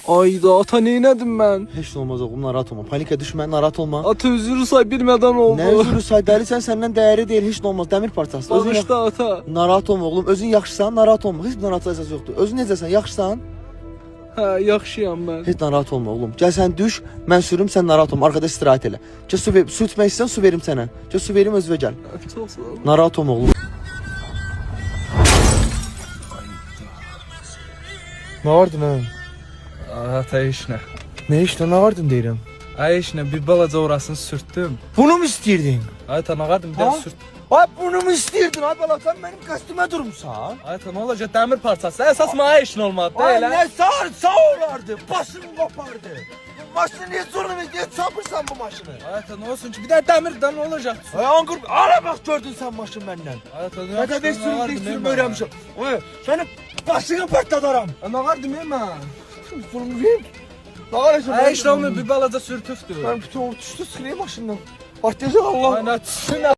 Ayda ata neyledim ben? Heç nə olmaz oğlum, narahat olma. Panikə düşmə, narahat olma. Ata özürü say bilmeden oldu. Nə üzürü say, dəlisən, səndən dəyəri deyil, heç nə olmaz. Dəmir parçası. Bağışla ata. Narahat olma oğlum, özün yaxşısan, narahat olma. Heç bir narahat əsas yoxdur. Özün necəsən, yaxşısan? Hə, yaxşıyam ben. Heç narahat olma oğlum. Gəl sən düş, mən sürüm, sən narahat olma. Arkada istirahət elə. Gəl su içmək istəyirsən, su verim sənə. Gəl su verim, özünə gəl. Çok sağ ol. Narahat olma oğlum. Nə vardın ha? Ata işine. Nə işlə, nə vardın deyirəm? Ay işine bir balaca orasını sürttüm. Bunu mu istəyirdin? Ata ne kadar bir de Ha? sürt. Ay bunu mu istəyirdin? Ay bala, sən mənim qəstimə durmusan. Ata ne olacak demir parçası. Esas maya işin olmadı Ay değil nə ha. sağ olardı, başını kopardı. Bu maşını niye zorlamış, niye çapırsan bu maşını? Ata ne olsun ki bir de demirden ne olacak? Ay Ankur, ara bak gördün sen maşın benden. Ata ne Ne de bir sürüm öğrenmişim. Ay senin başını patlatarım. Ne kadar demeyeyim ha. Bunu vereyim. Ne karışım? Ay işin olmuyor bir balaca sürtüftü. Ben bütün o düştü sıkılayım maşından. Patlayacak Allah. Ay ne